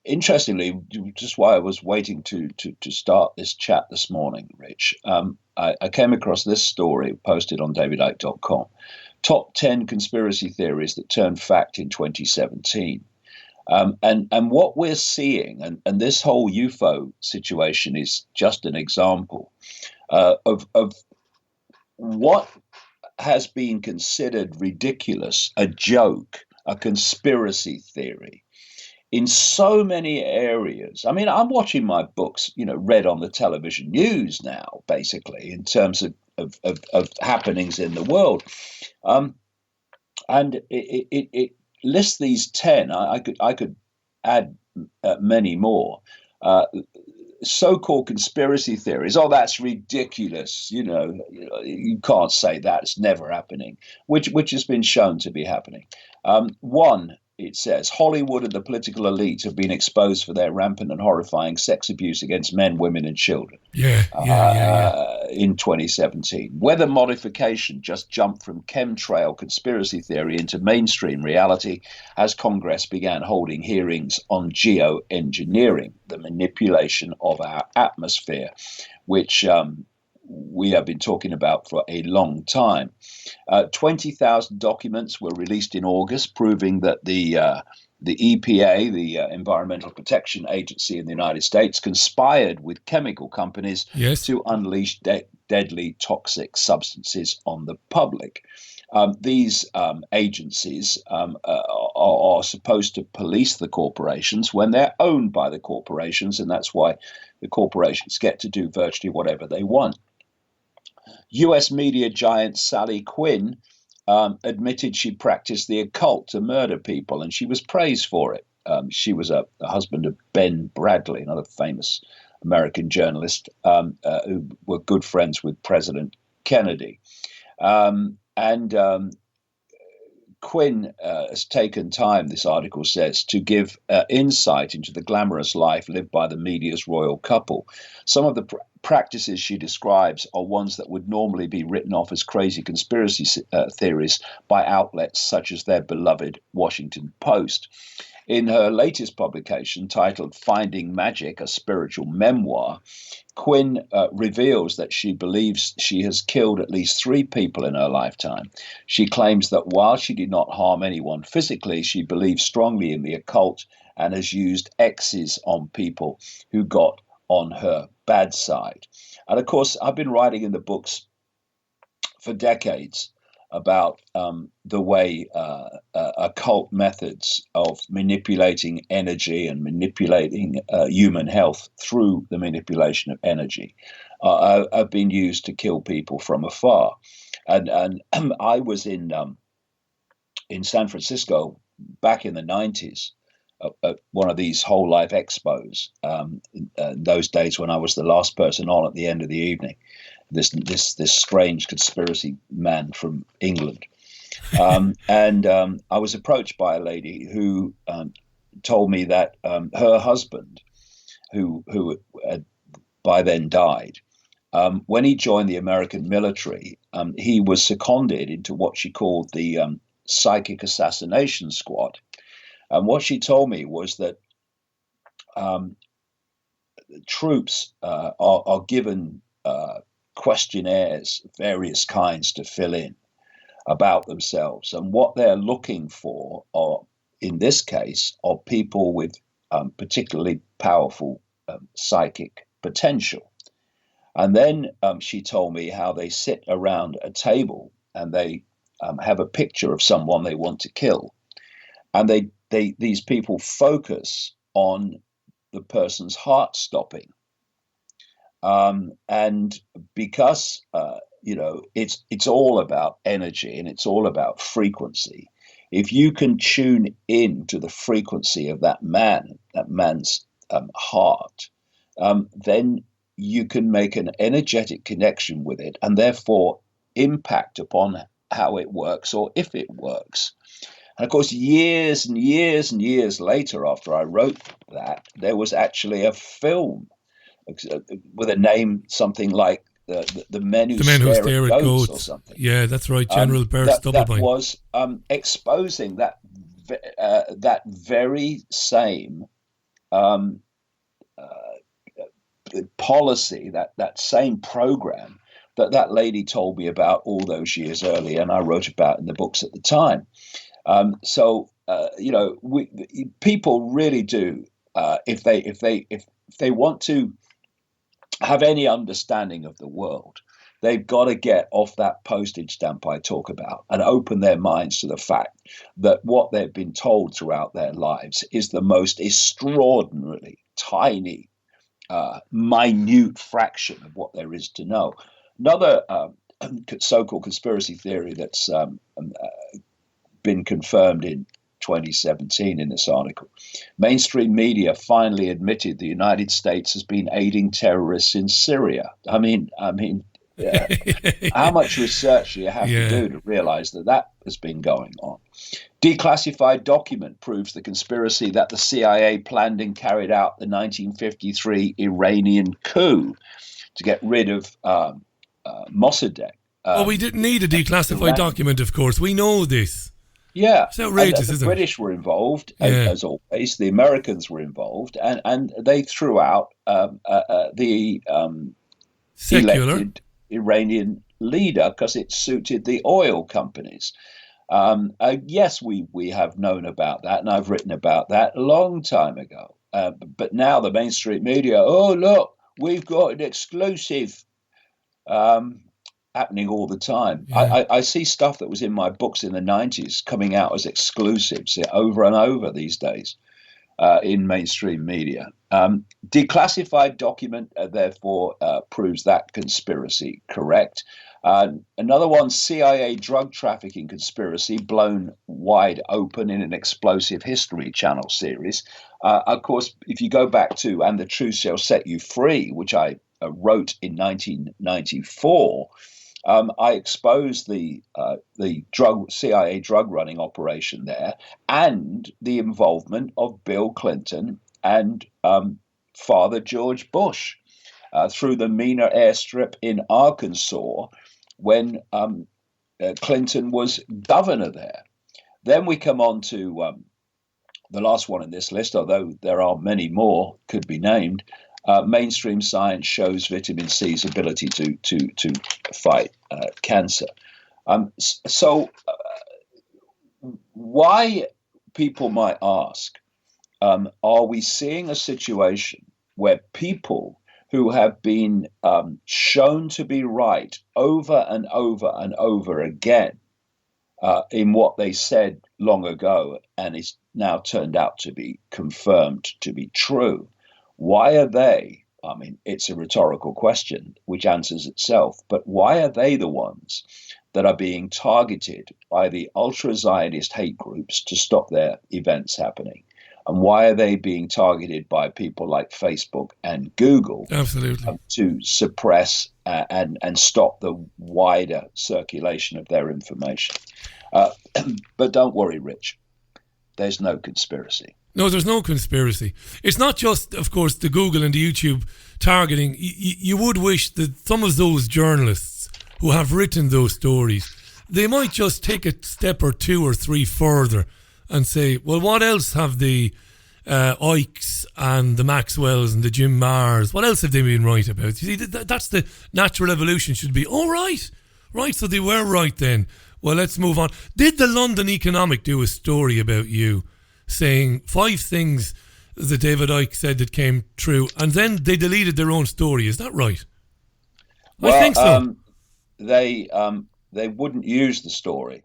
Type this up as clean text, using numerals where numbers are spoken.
Interestingly, just why I was waiting to start this chat this morning, Rich, I came across this story posted on davidicke.com. Top 10 conspiracy theories that turned fact in 2017. And what we're seeing, and this whole UFO situation is just an example of what has been considered ridiculous, a joke, a conspiracy theory in so many areas. I mean, I'm watching my books, read on the television news now, basically, in terms of happenings in the world. And it lists these 10. I could add many more. So-called conspiracy theories. Oh, that's ridiculous. You can't say that. It's never happening, which has been shown to be happening. One, it says, Hollywood and the political elite have been exposed for their rampant and horrifying sex abuse against men, women, and children. Yeah. In 2017. Weather modification just jumped from chemtrail conspiracy theory into mainstream reality as Congress began holding hearings on geoengineering, the manipulation of our atmosphere, which we have been talking about for a long time. 20,000 documents were released in August, proving that the EPA, the Environmental Protection Agency in the United States, conspired with chemical companies to unleash deadly toxic substances on the public. These agencies are supposed to police the corporations when they're owned by the corporations, and that's why the corporations get to do virtually whatever they want. US media giant Sally Quinn admitted she practiced the occult to murder people, and she was praised for it. She was a husband of Ben Bradley, another famous American journalist, who were good friends with President Kennedy. Quinn has taken time, this article says, to give insight into the glamorous life lived by the media's royal couple. Some of the practices she describes are ones that would normally be written off as crazy conspiracy theories by outlets such as their beloved Washington Post. In her latest publication, titled Finding Magic, a Spiritual Memoir, Quinn reveals that she believes she has killed at least 3 people in her lifetime. She claims that while she did not harm anyone physically, she believes strongly in the occult and has used X's on people who got on her bad side. And of course, I've been writing in the books for decades about the way occult methods of manipulating energy and manipulating human health through the manipulation of energy have been used to kill people from afar. And I was in San Francisco back in the 90s at one of these whole life expos, in those days when I was the last person on at the end of the evening. This strange conspiracy man from England, and I was approached by a lady who told me that her husband, who had by then died, when he joined the American military, he was seconded into what she called the psychic assassination squad. And what she told me was that troops are given questionnaires, various kinds, to fill in about themselves, and what they're looking for are, in this case, are people with particularly powerful psychic potential. And then she told me how they sit around a table and they have a picture of someone they want to kill, and these people focus on the person's heart stopping. And because it's all about energy and it's all about frequency. If you can tune in to the frequency of that man's heart, then you can make an energetic connection with it and therefore impact upon how it works or if it works. And of course, years and years and years later, after I wrote that, there was actually a film with a name something like the Men Who Stare at Goats or something. Yeah, that's right, General Burst Doublebine. That was exposing that very same um, policy, that same program that lady told me about all those years earlier, and I wrote about in the books at the time. People really do, if they want to have any understanding of the world, they've got to get off that postage stamp I talk about and open their minds to the fact that what they've been told throughout their lives is the most extraordinarily tiny, minute fraction of what there is to know. Another so-called conspiracy theory that's been confirmed in 2017 in this article. Mainstream media finally admitted the United States has been aiding terrorists in Syria. I mean, how much research do you have to do to realize that has been going on? Declassified document proves the conspiracy that the CIA planned and carried out the 1953 Iranian coup to get rid of Mossadegh. Well, we didn't need a declassified document, of course. We know this. Yeah, it's outrageous, isn't it? The British were involved, as always. The Americans were involved, and they threw out the elected Iranian leader because it suited the oil companies. Yes, we have known about that, and I've written about that a long time ago. But now the mainstream media, oh, look, we've got an exclusive happening all the time. Yeah. I see stuff that was in my books in the 90s coming out as exclusives over and over these days in mainstream media. Declassified document, therefore, proves that conspiracy correct. Another one, CIA drug trafficking conspiracy blown wide open in an Explosive History Channel series. Of course, if you go back to And the Truth Shall Set You Free, which I wrote in 1994, I exposed the CIA drug running operation there and the involvement of Bill Clinton and Father George Bush through the Mena airstrip in Arkansas when Clinton was governor there. Then we come on to the last one in this list, although there are many more could be named. Mainstream science shows vitamin C's ability to fight cancer. Why, people might ask, are we seeing a situation where people who have been shown to be right over and over and over again in what they said long ago and is now turned out to be confirmed to be true? Why are they, I mean, it's a rhetorical question which answers itself, but why are they the ones that are being targeted by the ultra-Zionist hate groups to stop their events happening? And why are they being targeted by people like Facebook and Google to suppress and stop the wider circulation of their information? But don't worry, Rich, there's no conspiracy. No, there's no conspiracy. It's not just, of course, the Google and the YouTube targeting. You would wish that some of those journalists who have written those stories, they might just take a step or two or three further and say, well, what else have the Ickes and the Maxwells and the Jim Marrs, what else have they been right about? You see, that's the natural evolution should be. Oh, right, so they were right then. Well, let's move on. Did the London Economic do a story about you saying 5 things that David Icke said that came true, and then they deleted their own story? Is that right? Well, I think so. They wouldn't use the story.